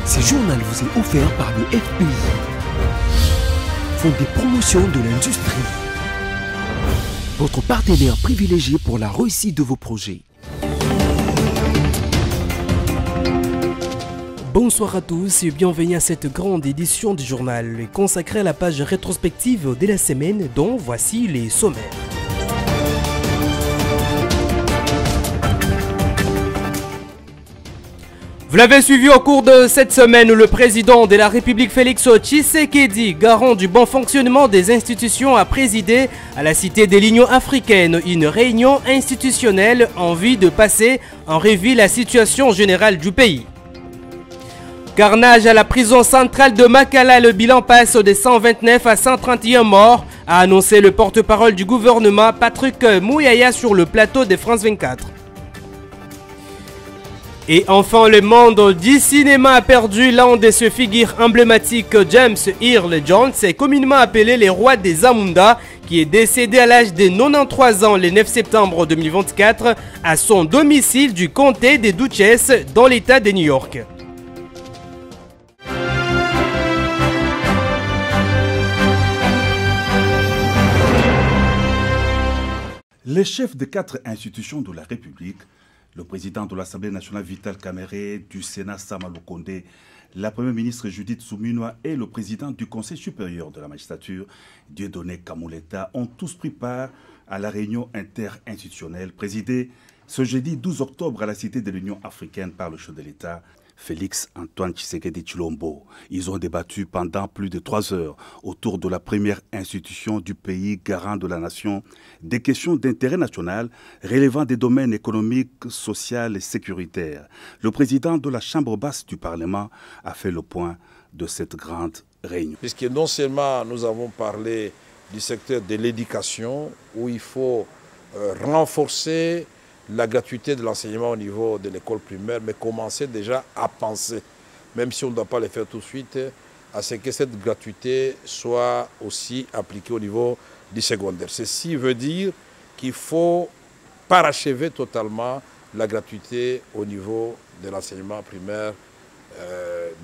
Ce journal vous est offert par le FPI, Fonds des promotions de l'industrie, votre partenaire privilégié pour la réussite de vos projets. Bonsoir à tous et bienvenue à cette grande édition du journal consacrée à la page rétrospective de la semaine dont voici les sommaires. Vous l'avez suivi au cours de cette semaine, le président de la République Félix Tshisekedi, garant du bon fonctionnement des institutions, a présidé à la Cité de l'Union africaine une réunion institutionnelle en vue de passer en revue la situation générale du pays. Carnage à la prison centrale de Makala, le bilan passe de 129 à 131 morts, a annoncé le porte-parole du gouvernement Patrick Mouyaya sur le plateau de France 24. Et enfin, le monde du cinéma a perdu l'un de ses figures emblématiques, James Earl Jones, communément appelé le roi des Zamunda, qui est décédé à l'âge de 93 ans le 9 septembre 2024 à son domicile du comté des Dutchess dans l'état de New York. Les chefs de 4 institutions de la République, le président de l'Assemblée nationale Vital Kamerhe, du Sénat Sama Lukonde, la première ministre Judith Suminwa et le président du Conseil supérieur de la magistrature, Dieudonné Kamuleta, ont tous pris part à la réunion interinstitutionnelle présidée ce jeudi 12 octobre à la Cité de l'Union africaine par le chef de l'État, Félix Antoine Tshisekedi Tshilombo. Ils ont débattu pendant plus de 3 heures autour de la première institution du pays garant de la nation des questions d'intérêt national relevant des domaines économiques, sociaux et sécuritaires. Le président de la Chambre basse du Parlement a fait le point de cette grande réunion. Puisque non seulement nous avons parlé du secteur de l'éducation où il faut renforcer la gratuité de l'enseignement au niveau de l'école primaire, mais commencer déjà à penser, même si on ne doit pas le faire tout de suite, à ce que cette gratuité soit aussi appliquée au niveau du secondaire. Ceci veut dire qu'il faut parachever totalement la gratuité au niveau de l'enseignement primaire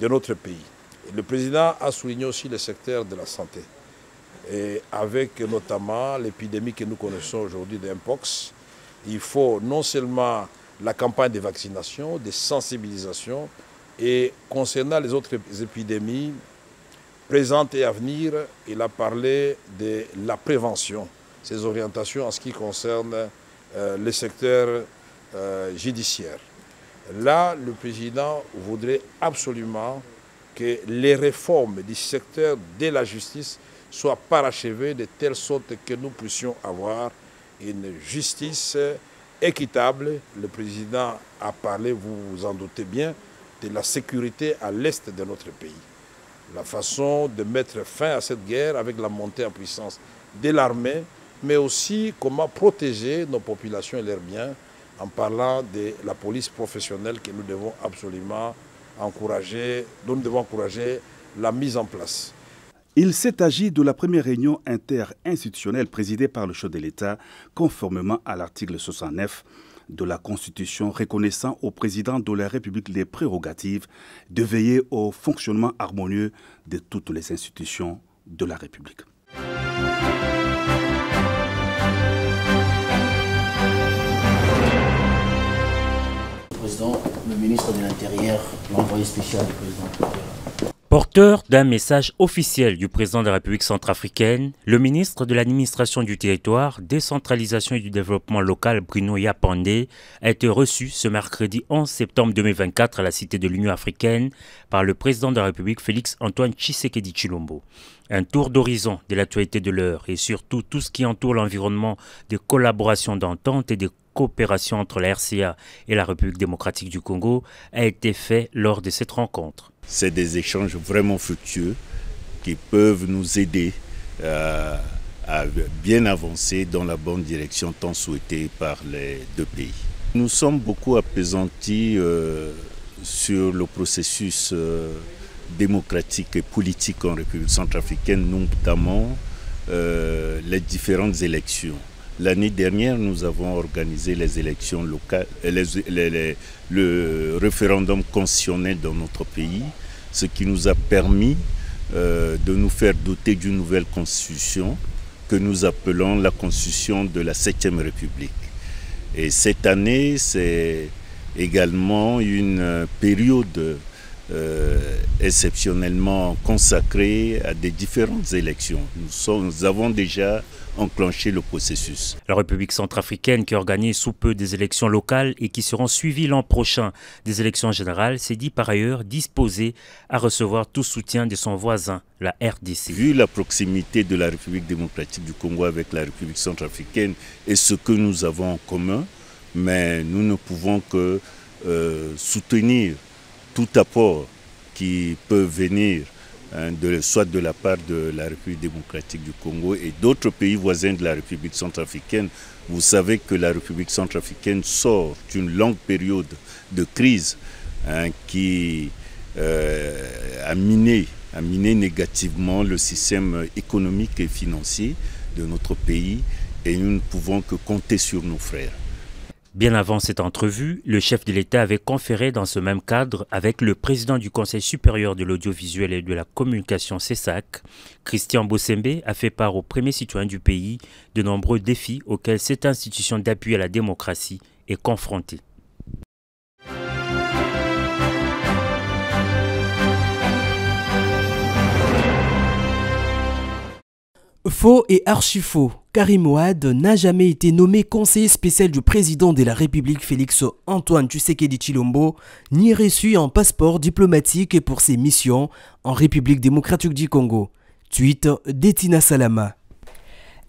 de notre pays. Et le président a souligné aussi le secteur de la santé, et avec notamment l'épidémie que nous connaissons aujourd'hui d'Mpox. Il faut non seulement la campagne de vaccination, de sensibilisation, et concernant les autres épidémies présentes et à venir, il a parlé de la prévention, ses orientations en ce qui concerne le secteur judiciaire. Là, le président voudrait absolument que les réformes du secteur de la justice soient parachevées de telle sorte que nous puissions avoir une justice équitable. Le président a parlé, vous vous en doutez bien, de la sécurité à l'est de notre pays. La façon de mettre fin à cette guerre avec la montée en puissance de l'armée, mais aussi comment protéger nos populations et leurs biens en parlant de la police professionnelle que nous devons absolument encourager, dont nous devons encourager la mise en place. Il s'est agi de la première réunion interinstitutionnelle présidée par le chef de l'État, conformément à l'article 69 de la Constitution reconnaissant au président de la République les prérogatives de veiller au fonctionnement harmonieux de toutes les institutions de la République. Le président, le ministre de l'Intérieur, l'envoyé spécial du président. Porteur d'un message officiel du président de la République centrafricaine, le ministre de l'administration du territoire, décentralisation et du développement local, Bruno Yapandé, a été reçu ce mercredi 11 septembre 2024 à la Cité de l'Union africaine par le président de la République, Félix Antoine Tshisekedi Tshilombo. Un tour d'horizon de l'actualité de l'heure et surtout tout ce qui entoure l'environnement de collaboration d'entente et de coopération entre la RCA et la République démocratique du Congo a été fait lors de cette rencontre. C'est des échanges vraiment fructueux qui peuvent nous aider à bien avancer dans la bonne direction tant souhaitée par les deux pays. Nous sommes beaucoup appesantis sur le processus démocratique et politique en République centrafricaine, notamment les différentes élections. L'année dernière, nous avons organisé les élections locales, le référendum constitutionnel dans notre pays. ce qui nous a permis de nous faire doter d'une nouvelle constitution que nous appelons la constitution de la 7e République. Et cette année, c'est également une période exceptionnellement consacrée à des différentes élections. Nous avons déjà enclenché le processus. La République centrafricaine, qui organise sous peu des élections locales et qui seront suivies l'an prochain des élections générales, s'est dit par ailleurs disposée à recevoir tout soutien de son voisin, la RDC. Vu la proximité de la République démocratique du Congo avec la République centrafricaine et ce que nous avons en commun, mais nous ne pouvons que soutenir tout apport qui peut venir soit de la part de la République démocratique du Congo et d'autres pays voisins de la République centrafricaine. Vous savez que la République centrafricaine sort d'une longue période de crise qui a miné négativement le système économique et financier de notre pays et nous ne pouvons que compter sur nos frères. Bien avant cette entrevue, le chef de l'État avait conféré dans ce même cadre avec le président du Conseil supérieur de l'audiovisuel et de la communication CESAC. Christian Bossembe a fait part aux premiers citoyens du pays de nombreux défis auxquels cette institution d'appui à la démocratie est confrontée. Faux et archi-faux. Karim Wade n'a jamais été nommé conseiller spécial du président de la République Félix Antoine Tshisekedi Tshilombo, ni reçu un passeport diplomatique pour ses missions en République démocratique du Congo. Tweet d'Etina Salama.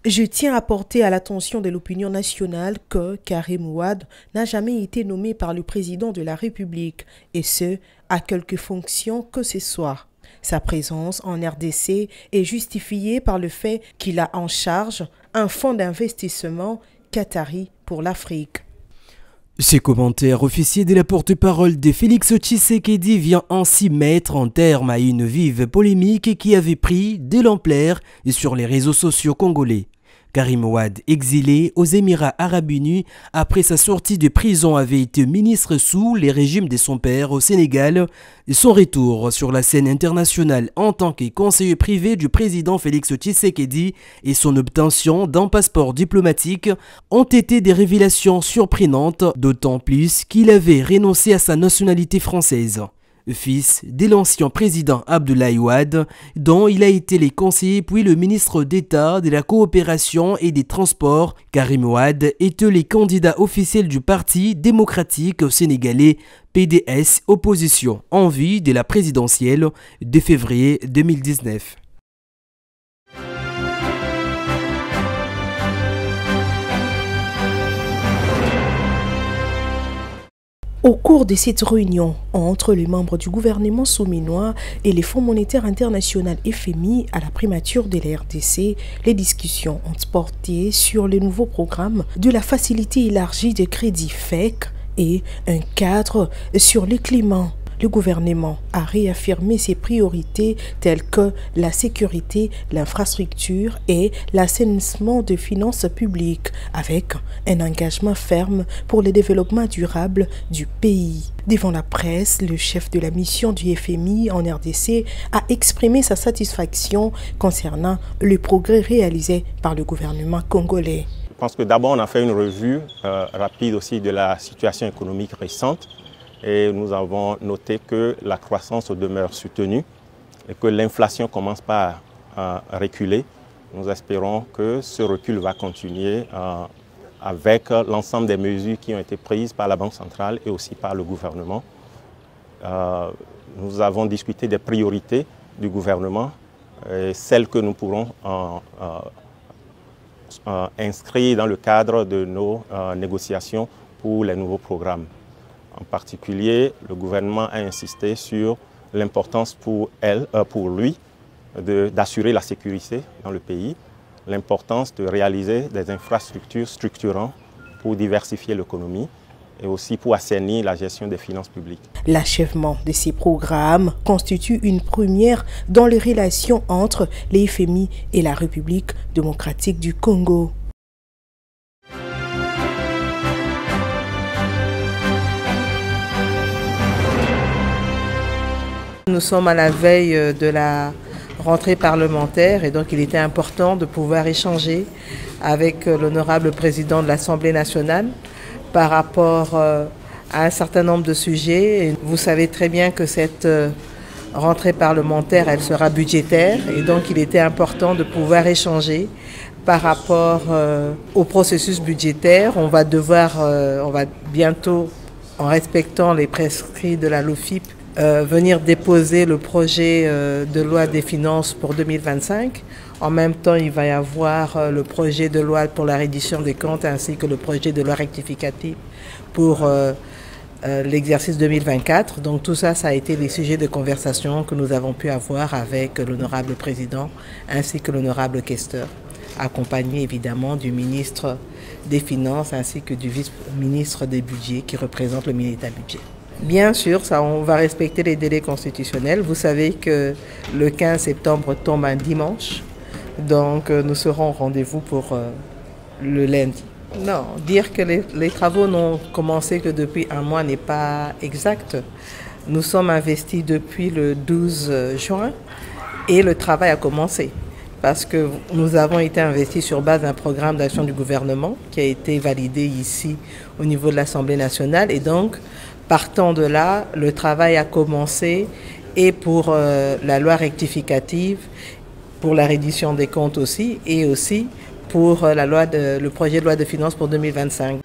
Je tiens à porter à l'attention de l'opinion nationale que Karim Wade n'a jamais été nommé par le président de la République, et ce, à quelque fonction que ce soit. Sa présence en RDC est justifiée par le fait qu'il a en charge un fonds d'investissement qatari pour l'Afrique. Ces commentaires officiers de la porte-parole de Félix Tshisekedi vient ainsi mettre en terme à une vive polémique qui avait pris de l'ampleur sur les réseaux sociaux congolais. Karim Wade, exilé aux Émirats Arabes Unis après sa sortie de prison, avait été ministre sous les régimes de son père au Sénégal. Son retour sur la scène internationale en tant que conseiller privé du président Félix Tshisekedi et son obtention d'un passeport diplomatique ont été des révélations surprenantes, d'autant plus qu'il avait renoncé à sa nationalité française. Fils de l'ancien président Abdoulaye Wade, dont il a été le conseiller puis le ministre d'État de la coopération et des transports, Karim Wade était le candidat officiel du Parti démocratique sénégalais PDS opposition en vue de la présidentielle de février 2019. Au cours de cette réunion entre les membres du gouvernement souminois et les Fonds monétaires international FMI à la primature de la RDC, les discussions ont porté sur le nouveau programme de la facilité élargie de crédit FEC et un cadre sur le climat. Le gouvernement a réaffirmé ses priorités telles que la sécurité, l'infrastructure et l'assainissement des finances publiques avec un engagement ferme pour le développement durable du pays. Devant la presse, le chef de la mission du FMI en RDC a exprimé sa satisfaction concernant le progrès réalisé par le gouvernement congolais. Je pense que d'abord on a fait une revue rapide aussi de la situation économique récente. Et nous avons noté que la croissance demeure soutenue et que l'inflation commence pas à reculer. Nous espérons que ce recul va continuer avec l'ensemble des mesures qui ont été prises par la Banque centrale et aussi par le gouvernement. Nous avons discuté des priorités du gouvernement, et celles que nous pourrons inscrire dans le cadre de nos négociations pour les nouveaux programmes. En particulier, le gouvernement a insisté sur l'importance pour lui d'assurer la sécurité dans le pays, l'importance de réaliser des infrastructures structurantes pour diversifier l'économie et aussi pour assainir la gestion des finances publiques. L'achèvement de ces programmes constitue une première dans les relations entre les FMI et la République démocratique du Congo. nous sommes à la veille de la rentrée parlementaire et donc il était important de pouvoir échanger avec l'honorable président de l'Assemblée nationale par rapport à un certain nombre de sujets. Et vous savez très bien que cette rentrée parlementaire, elle sera budgétaire et donc il était important de pouvoir échanger par rapport au processus budgétaire. On va bientôt, en respectant les prescrits de la LOFIP, venir déposer le projet de loi des finances pour 2025. En même temps, il va y avoir le projet de loi pour la reddition des comptes ainsi que le projet de loi rectificative pour l'exercice 2024. Donc tout ça, ça a été les sujets de conversation que nous avons pu avoir avec l'honorable président ainsi que l'honorable questeur, accompagné évidemment du ministre des Finances ainsi que du vice-ministre des Budgets qui représente le ministère du Budget. Bien sûr, on va respecter les délais constitutionnels. Vous savez que le 15 septembre tombe un dimanche, donc nous serons au rendez-vous pour le lundi. Non, dire que les travaux n'ont commencé que depuis un mois n'est pas exact. Nous sommes investis depuis le 12 juin et le travail a commencé parce que nous avons été investis sur base d'un programme d'action du gouvernement qui a été validé ici au niveau de l'Assemblée nationale et donc partant de là, le travail a commencé et pour la loi rectificative, pour la reddition des comptes aussi et aussi pour le projet de loi de finances pour 2025.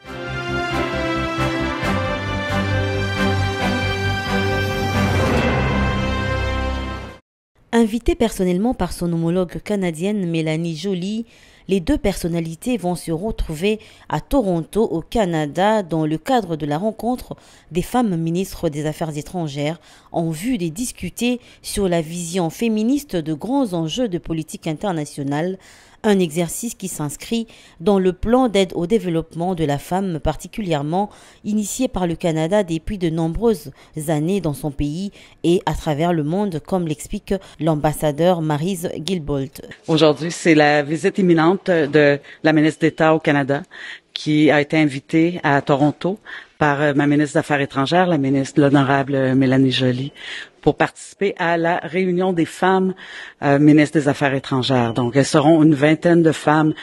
Invitée personnellement par son homologue canadienne Mélanie Joly, les deux personnalités vont se retrouver à Toronto, au Canada, dans le cadre de la rencontre des femmes ministres des Affaires étrangères, en vue de discuter sur la vision féministe de grands enjeux de politique internationale, un exercice qui s'inscrit dans le plan d'aide au développement de la femme, particulièrement initié par le Canada depuis de nombreuses années dans son pays et à travers le monde, comme l'explique l'ambassadeur Maryse Guilbault. Aujourd'hui, c'est la visite imminente de la ministre d'État au Canada qui a été invitée à Toronto par ma ministre des Affaires étrangères, la ministre, l'honorable Mélanie Joly, pour participer à la réunion des femmes ministres des Affaires étrangères. Donc, elles seront une vingtaine de femmes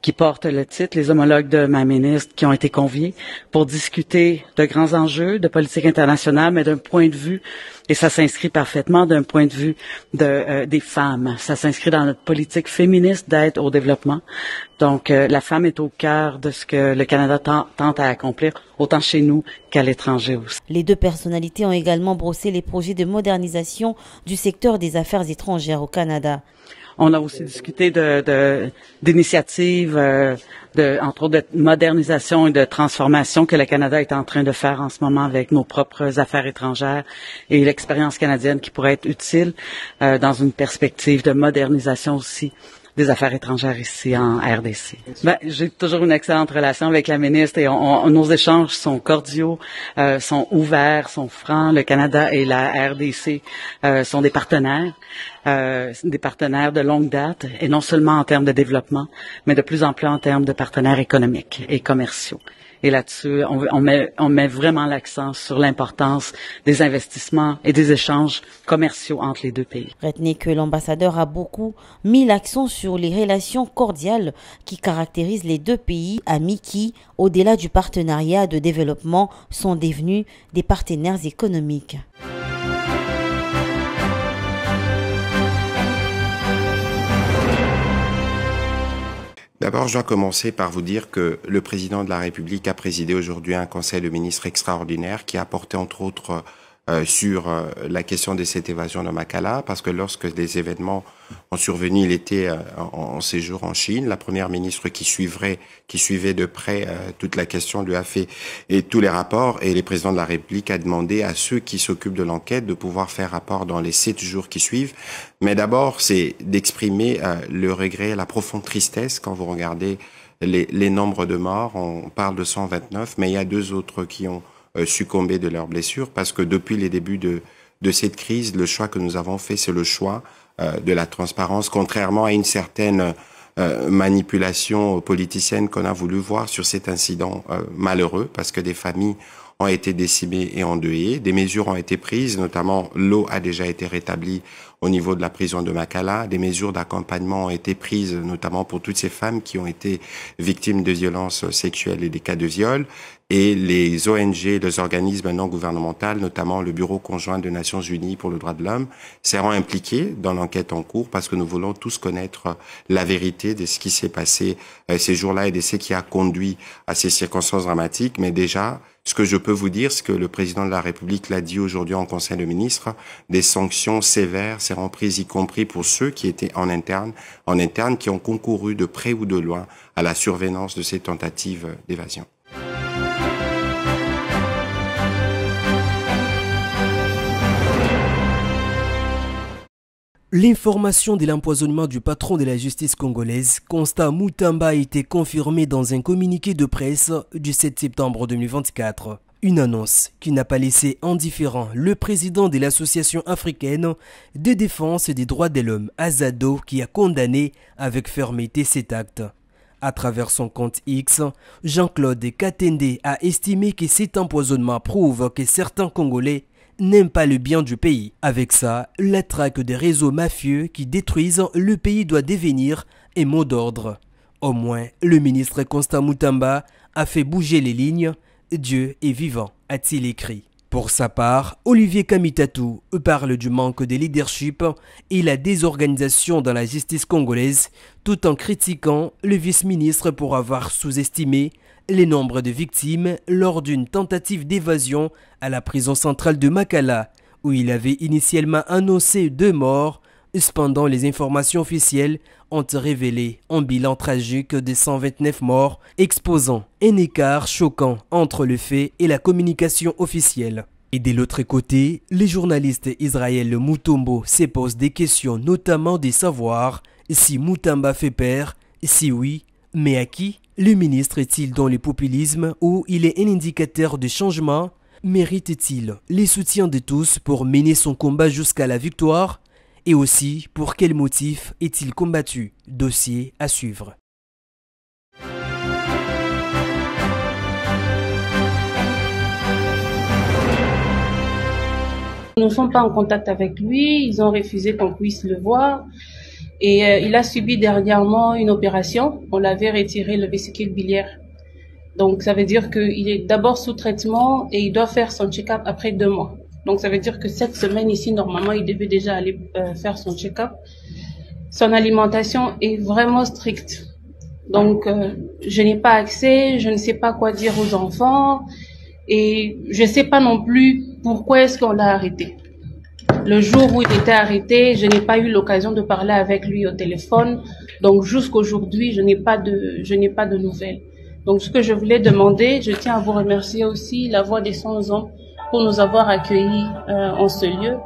qui portent le titre, les homologues de ma ministre qui ont été conviés pour discuter de grands enjeux de politique internationale, mais d'un point de vue, et ça s'inscrit parfaitement d'un point de vue des femmes. Ça s'inscrit dans notre politique féministe d'aide au développement. Donc, la femme est au cœur de ce que le Canada tente à accomplir, autant chez nous qu'à l'étranger aussi. Les deux personnalités ont également brossé les projets de modernisation du secteur des affaires étrangères au Canada. On a aussi discuté d'initiatives, entre autres de modernisation et de transformation que le Canada est en train de faire en ce moment avec nos propres affaires étrangères et l'expérience canadienne qui pourrait être utile dans une perspective de modernisation aussi des affaires étrangères ici en RDC. J'ai toujours une excellente relation avec la ministre et nos échanges sont cordiaux, sont ouverts, sont francs. Le Canada et la RDC sont des partenaires de longue date et non seulement en termes de développement, mais de plus en plus en termes de partenaires économiques et commerciaux. Et là-dessus, on met vraiment l'accent sur l'importance des investissements et des échanges commerciaux entre les deux pays. Retenez que l'ambassadeur a beaucoup mis l'accent sur les relations cordiales qui caractérisent les deux pays amis qui, au-delà du partenariat de développement, sont devenus des partenaires économiques. D'abord, je dois commencer par vous dire que le président de la République a présidé aujourd'hui un conseil de ministres extraordinaire qui a porté entre autres sur la question de cette évasion de Makala, parce que lorsque les événements ont survenu, il était en séjour en Chine. La première ministre qui suivait de près toute la question lui a fait et tous les rapports, et le président de la République a demandé à ceux qui s'occupent de l'enquête de pouvoir faire rapport dans les 7 jours qui suivent. Mais d'abord, c'est d'exprimer le regret, la profonde tristesse quand vous regardez les nombres de morts. On parle de 129, mais il y a 2 autres qui ont succomber de leurs blessures, parce que depuis les débuts de cette crise, le choix que nous avons fait, c'est le choix de la transparence, contrairement à une certaine manipulation politicienne qu'on a voulu voir sur cet incident malheureux, parce que des familles ont été décimés et endeuillés. Des mesures ont été prises, notamment l'eau a déjà été rétablie au niveau de la prison de Makala. Des mesures d'accompagnement ont été prises, notamment pour toutes ces femmes qui ont été victimes de violences sexuelles et des cas de viol. Et les ONG, les organismes non gouvernementaux, notamment le Bureau conjoint des Nations Unies pour le droit de l'homme, seront impliqués dans l'enquête en cours parce que nous voulons tous connaître la vérité de ce qui s'est passé ces jours-là et de ce qui a conduit à ces circonstances dramatiques. Mais déjà, ce que je peux vous dire, c'est que le président de la République l'a dit aujourd'hui en Conseil de ministres, des sanctions sévères seront prises, y compris pour ceux qui étaient en interne, qui ont concouru de près ou de loin à la survenance de ces tentatives d'évasion. L'information de l'empoisonnement du patron de la justice congolaise, Constant Mutamba, a été confirmée dans un communiqué de presse du 7 septembre 2024. Une annonce qui n'a pas laissé indifférent le président de l'Association africaine de défense des droits de l'homme, Azado, qui a condamné avec fermeté cet acte. À travers son compte X, Jean-Claude Katende a estimé que cet empoisonnement prouve que certains Congolais n'aiment pas le bien du pays. Avec ça, la traque des réseaux mafieux qui détruisent le pays doit devenir un mot d'ordre. Au moins, le ministre Constant Mutamba a fait bouger les lignes. Dieu est vivant, a-t-il écrit. Pour sa part, Olivier Kamitatou parle du manque de leadership et la désorganisation dans la justice congolaise, tout en critiquant le vice-ministre pour avoir sous-estimé les nombres de victimes lors d'une tentative d'évasion à la prison centrale de Makala, où il avait initialement annoncé 2 morts. Cependant, les informations officielles ont révélé un bilan tragique de 129 morts, exposant un écart choquant entre le fait et la communication officielle. Et de l'autre côté, les journalistes Israël Mutombo se posent des questions, notamment de savoir si Mutamba fait peur, si oui, mais à qui? Le ministre est-il dans le populisme ou il est un indicateur de changement? Mérite-t-il les soutiens de tous pour mener son combat jusqu'à la victoire? Et aussi, pour quel motif est-il combattu? Dossier à suivre. Nous ne sommes pas en contact avec lui, ils ont refusé qu'on puisse le voir. Et il a subi dernièrement une opération, on l'avait retiré le vésicule biliaire. Donc ça veut dire qu'il est d'abord sous traitement et il doit faire son check-up après 2 mois. Donc ça veut dire que cette semaine ici, normalement, il devait déjà aller faire son check-up. Son alimentation est vraiment stricte. Donc je n'ai pas accès, je ne sais pas quoi dire aux enfants et je ne sais pas non plus pourquoi est-ce qu'on l'a arrêté. Le jour où il était arrêté, je n'ai pas eu l'occasion de parler avec lui au téléphone. Donc jusqu'aujourd'hui, je n'ai pas de nouvelles. Donc ce que je voulais demander, je tiens à vous remercier aussi, la Voix des 100 hommes, pour nous avoir accueillis en ce lieu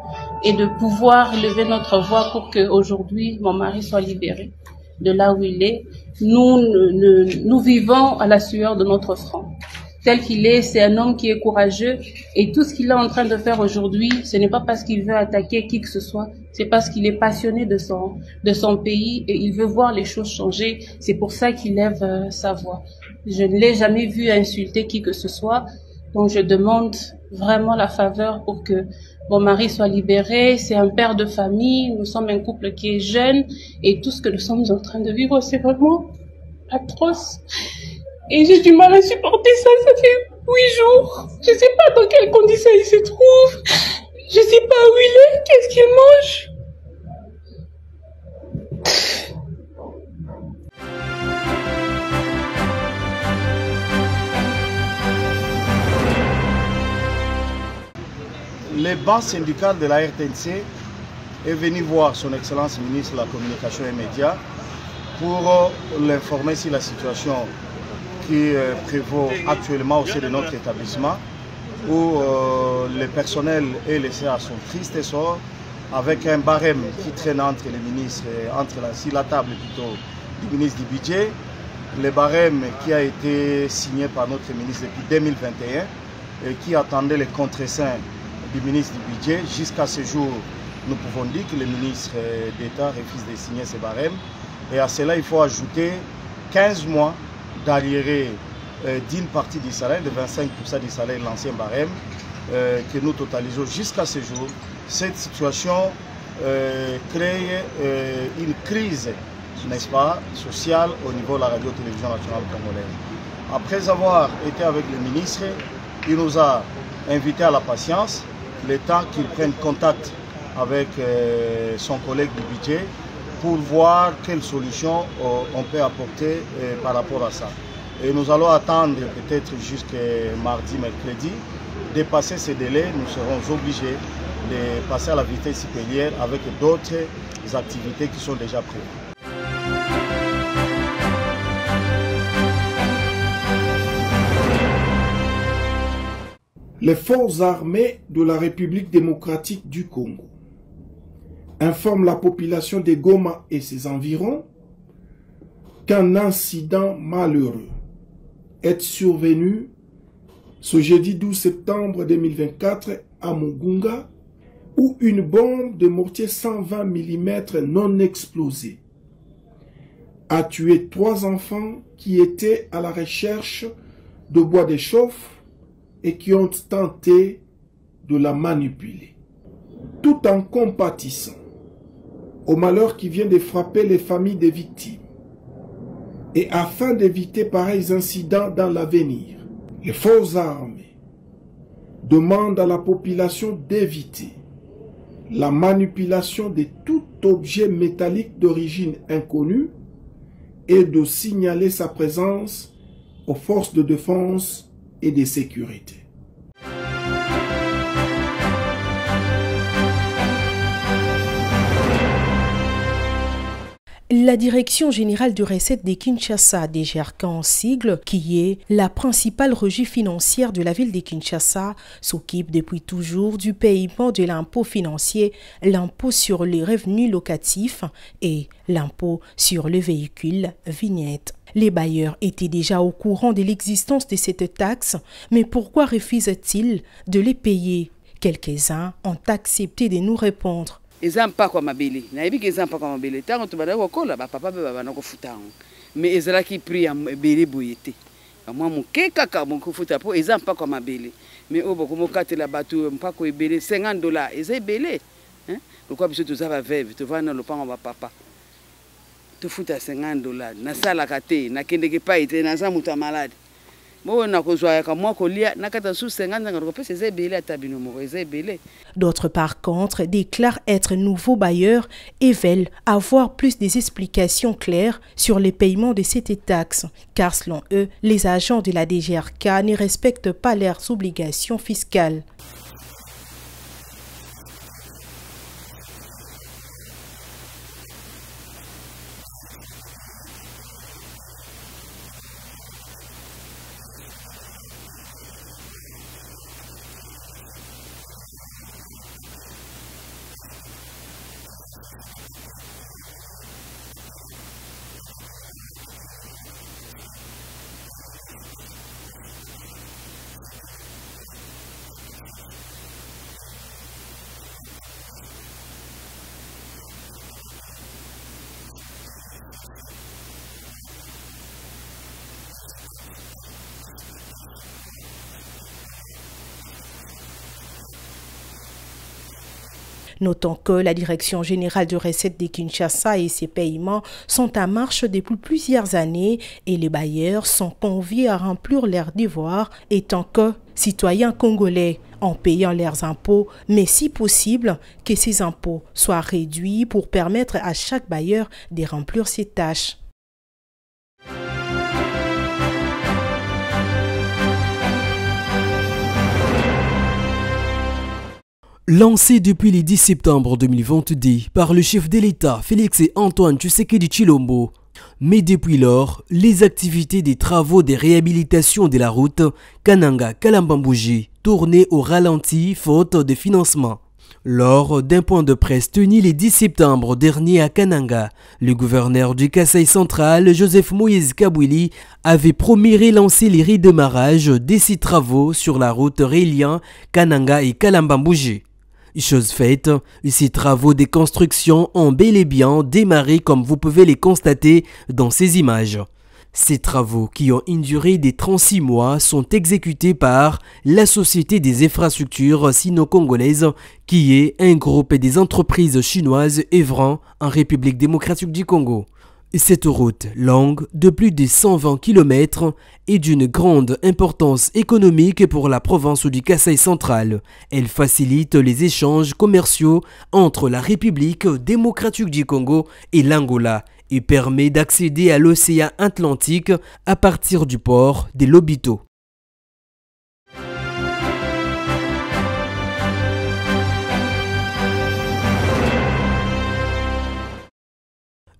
et de pouvoir lever notre voix pour que aujourd'hui mon mari soit libéré de là où il est. Nous vivons à la sueur de notre front. Tel qu'il est, c'est un homme qui est courageux et tout ce qu'il est en train de faire aujourd'hui, ce n'est pas parce qu'il veut attaquer qui que ce soit, c'est parce qu'il est passionné de son pays et il veut voir les choses changer. C'est pour ça qu'il lève sa voix. Je ne l'ai jamais vu insulter qui que ce soit, donc je demande vraiment la faveur pour que mon mari soit libéré. C'est un père de famille, nous sommes un couple qui est jeune et tout ce que nous sommes en train de vivre, c'est vraiment atroce. Et j'ai du mal à supporter ça, ça fait 8 jours. Je sais pas dans quelles conditions il se trouve. Je sais pas où il est, qu'est-ce qu'il mange. Les bancs syndicales de la RTNC est venu voir son Excellence ministre de la Communication et Médias pour l'informer sur la situation qui prévaut actuellement au sein de notre établissement, où le personnel est laissé à son triste sort, avec un barème qui traîne entre les ministres, sur la table plutôt du ministre du Budget, le barème qui a été signé par notre ministre depuis 2021 et qui attendait les contreseins du ministre du Budget. Jusqu'à ce jour, nous pouvons dire que le ministre d'État refuse de signer ce barème. Et à cela, il faut ajouter 15 mois d'arriérés d'une partie du salaire, de 25% du salaire de l'ancien barème, que nous totalisons jusqu'à ce jour. Cette situation crée une crise, n'est-ce pas, sociale au niveau de la radio-télévision nationale congolaise. Après avoir été avec le ministre, il nous a invités à la patience, le temps qu'il prenne contact avec son collègue du budget pour voir quelles solutions on peut apporter par rapport à ça. Et nous allons attendre peut-être jusqu'à mardi, mercredi. Dépasser ces délais, nous serons obligés de passer à la vitesse supérieure avec d'autres activités qui sont déjà prévues. Les forces armées de la République démocratique du Congo informent la population de Goma et ses environs qu'un incident malheureux est survenu ce jeudi 12 septembre 2024 à Mugunga, où une bombe de mortier 120 mm non explosée a tué 3 enfants qui étaient à la recherche de bois de chauffe et qui ont tenté de la manipuler. Tout en compatissant au malheur qui vient de frapper les familles des victimes, et afin d'éviter pareils incidents dans l'avenir, les forces armées demandent à la population d'éviter la manipulation de tout objet métallique d'origine inconnue et de signaler sa présence aux forces de défense et de sécurité. La Direction générale de recettes de Kinshasa, DGRK en sigle, qui est la principale régie financière de la ville de Kinshasa, s'occupe depuis toujours du paiement de l'impôt financier, l'impôt sur les revenus locatifs et l'impôt sur les véhicules vignettes. Les bailleurs étaient déjà au courant de l'existence de cette taxe, mais pourquoi refusent-ils de les payer? Quelques-uns ont accepté de nous répondre. Eza mpako mabele na yebi ke eza mpako mabele tango to bana kokola ba papa be bana ko futa mais ezala ki pri ya bele boyete moi moke kaka moko futa po eza mpako mabele mais obo ko mokatela batu mpako ebele $50 eza ebele hein pourquoi biso toza ba veuve to vana lopango ba papa to futa $50 na sala kate na kendeke pa ite na za muta malade. D'autres par contre déclarent être nouveaux bailleurs et veulent avoir plus des explications claires sur les paiements de cette taxe, car selon eux, les agents de la DGRK ne respectent pas leurs obligations fiscales. Notons que la Direction générale de recettes de Kinshasa et ses paiements sont en marche depuis plusieurs années et les bailleurs sont conviés à remplir leurs devoirs étant que citoyens congolais en payant leurs impôts, mais si possible que ces impôts soient réduits pour permettre à chaque bailleur de remplir ses tâches. Lancé depuis le 10 septembre 2022 par le chef de l'État Félix Antoine Tshisekedi Tshilombo. Mais depuis lors, les activités des travaux de réhabilitation de la route Kananga-Kalambambouji tournaient au ralenti faute de financement. Lors d'un point de presse tenu le 10 septembre dernier à Kananga, le gouverneur du Kasaï central, Joseph Moïse Kabwili, avait promis relancer les redémarrages de ces travaux sur la route reliant Kananga et Kalambambouji. Chose faite, ces travaux de construction ont bel et bien démarré comme vous pouvez les constater dans ces images. Ces travaux, qui ont une durée de 36 mois, sont exécutés par la Société des infrastructures sino-congolaises, qui est un groupe des entreprises chinoises œuvrant en République démocratique du Congo. Cette route, longue de plus de 120 km, est d'une grande importance économique pour la province du Kasaï central. Elle facilite les échanges commerciaux entre la République démocratique du Congo et l'Angola et permet d'accéder à l'océan Atlantique à partir du port de Lobito.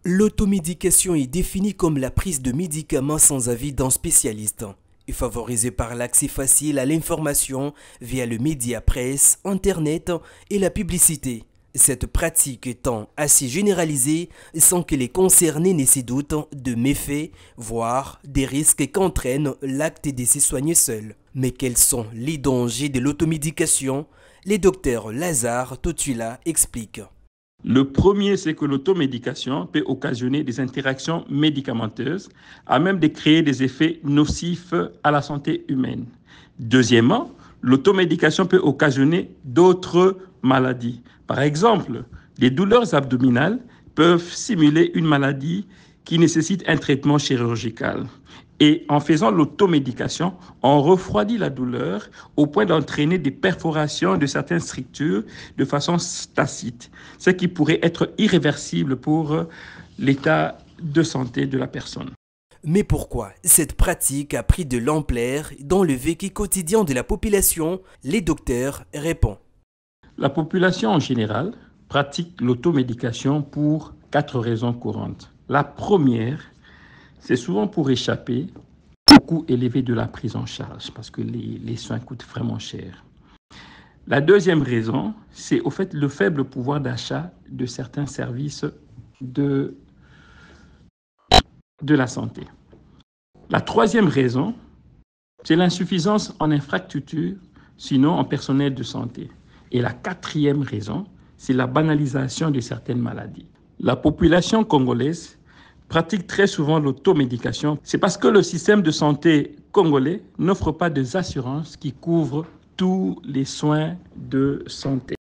L'automédication est définie comme la prise de médicaments sans avis d'un spécialiste et favorisée par l'accès facile à l'information via le média presse, internet et la publicité. Cette pratique étant assez généralisée sans que les concernés ne se doutent de méfaits, voire des risques qu'entraîne l'acte de se soigner seul. Mais quels sont les dangers de l'automédication? Le docteur Lazare Totula explique. Le premier, c'est que l'automédication peut occasionner des interactions médicamenteuses à même de créer des effets nocifs à la santé humaine. Deuxièmement, l'automédication peut occasionner d'autres maladies. Par exemple, les douleurs abdominales peuvent simuler une maladie qui nécessite un traitement chirurgical. Et en faisant l'automédication, on refroidit la douleur au point d'entraîner des perforations de certaines structures de façon tacite, ce qui pourrait être irréversible pour l'état de santé de la personne. Mais pourquoi cette pratique a pris de l'ampleur dans le vécu quotidien de la population? Les docteurs répondent. La population en général pratique l'automédication pour 4 raisons courantes. La première, c'est souvent pour échapper au coût élevé de la prise en charge, parce que les soins coûtent vraiment cher. La deuxième raison, c'est au fait le faible pouvoir d'achat de certains services de la santé. La troisième raison, c'est l'insuffisance en infrastructures, sinon en personnel de santé. Et la quatrième raison, c'est la banalisation de certaines maladies. La population congolaise pratique très souvent l'automédication. C'est parce que le système de santé congolais n'offre pas des assurances qui couvrent tous les soins de santé.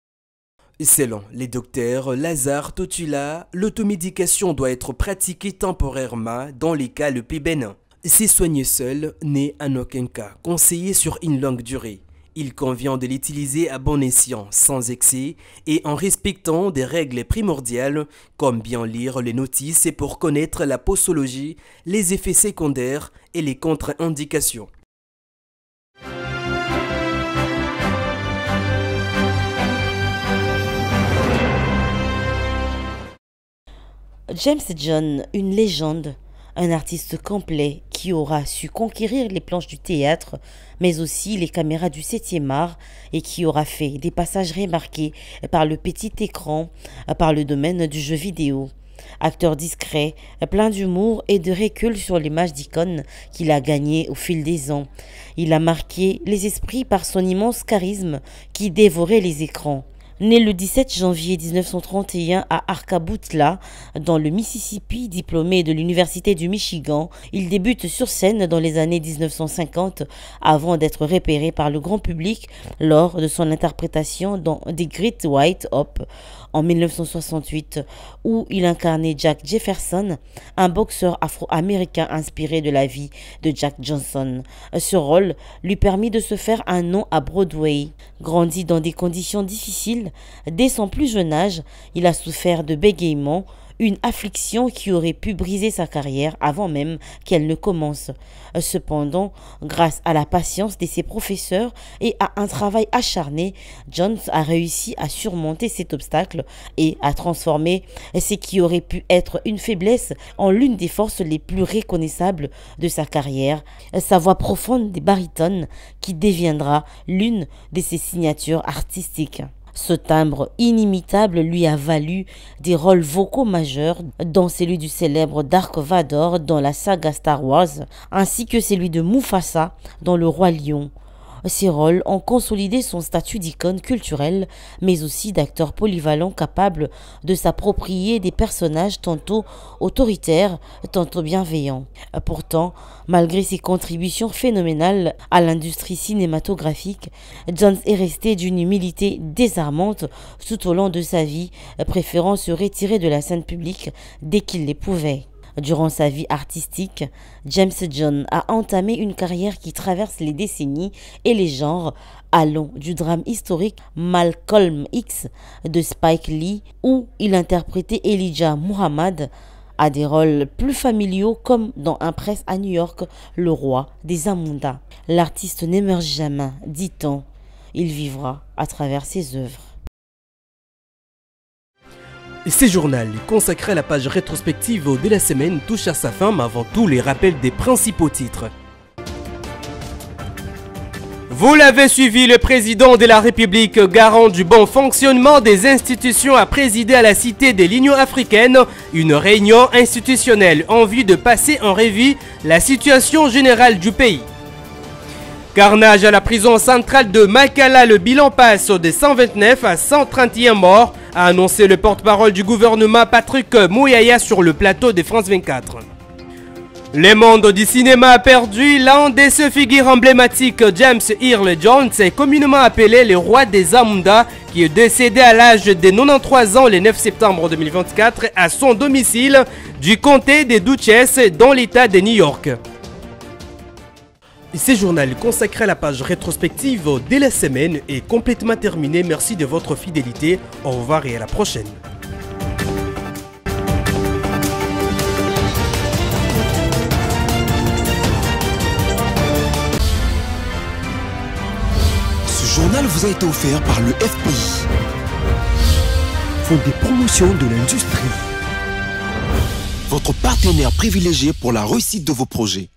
Selon les docteurs Lazare Totula, l'automédication doit être pratiquée temporairement dans les cas le plus bénins. Se soigner seul n'est en aucun cas conseillé sur une longue durée. Il convient de l'utiliser à bon escient, sans excès et en respectant des règles primordiales comme bien lire les notices pour connaître la posologie, les effets secondaires et les contre-indications. James John, une légende, un artiste complet qui aura su conquérir les planches du théâtre, mais aussi les caméras du 7e art et qui aura fait des passages remarqués par le petit écran, par le domaine du jeu vidéo. Acteur discret, plein d'humour et de recul sur l'image d'icône qu'il a gagné au fil des ans. Il a marqué les esprits par son immense charisme qui dévorait les écrans. Né le 17 janvier 1931 à Arkabutla, dans le Mississippi, diplômé de l'Université du Michigan, il débute sur scène dans les années 1950 avant d'être repéré par le grand public lors de son interprétation dans The Great White Hope en 1968, où il incarnait Jack Jefferson, un boxeur afro-américain inspiré de la vie de Jack Johnson. Ce rôle lui permit de se faire un nom à Broadway. Grandi dans des conditions difficiles, dès son plus jeune âge, il a souffert de bégaiement, une affliction qui aurait pu briser sa carrière avant même qu'elle ne commence. Cependant, grâce à la patience de ses professeurs et à un travail acharné, Jones a réussi à surmonter cet obstacle et à transformer ce qui aurait pu être une faiblesse en l'une des forces les plus reconnaissables de sa carrière, sa voix profonde des barytones qui deviendra l'une de ses signatures artistiques. Ce timbre inimitable lui a valu des rôles vocaux majeurs, dont celui du célèbre Dark Vador dans la saga Star Wars, ainsi que celui de Mufasa dans Le Roi Lion. Ces rôles ont consolidé son statut d'icône culturelle, mais aussi d'acteur polyvalent capable de s'approprier des personnages tantôt autoritaires, tantôt bienveillants. Pourtant, malgré ses contributions phénoménales à l'industrie cinématographique, Jones est resté d'une humilité désarmante tout au long de sa vie, préférant se retirer de la scène publique dès qu'il le pouvait. Durant sa vie artistique, James John a entamé une carrière qui traverse les décennies et les genres, allant du drame historique Malcolm X de Spike Lee, où il interprétait Elijah Muhammad, à des rôles plus familiaux comme dans Un prince à New York, le roi des Zamunda. L'artiste n'émerge jamais, dit-on. Il vivra à travers ses œuvres. Ces journaux consacrés à la page rétrospective de la semaine touche à sa fin, mais avant tout les rappels des principaux titres. Vous l'avez suivi, le président de la République, garant du bon fonctionnement des institutions, a présidé à la Cité de l'Union africaine une réunion institutionnelle en vue de passer en revue la situation générale du pays. Carnage à la prison centrale de Makala, le bilan passe de 129 à 131 morts, a annoncé le porte-parole du gouvernement Patrick Mouyaya sur le plateau de France 24. Le monde du cinéma a perdu l'un de ses figures emblématiques, James Earl Jones, communément appelé le roi des Zamunda, qui est décédé à l'âge de 93 ans le 9 septembre 2024 à son domicile du comté de Dutchess dans l'état de New York. Ce journal consacré à la page rétrospective de la semaine est complètement terminé. Merci de votre fidélité. Au revoir et à la prochaine. Ce journal vous a été offert par le FPI, Fonds de promotion de l'industrie, votre partenaire privilégié pour la réussite de vos projets.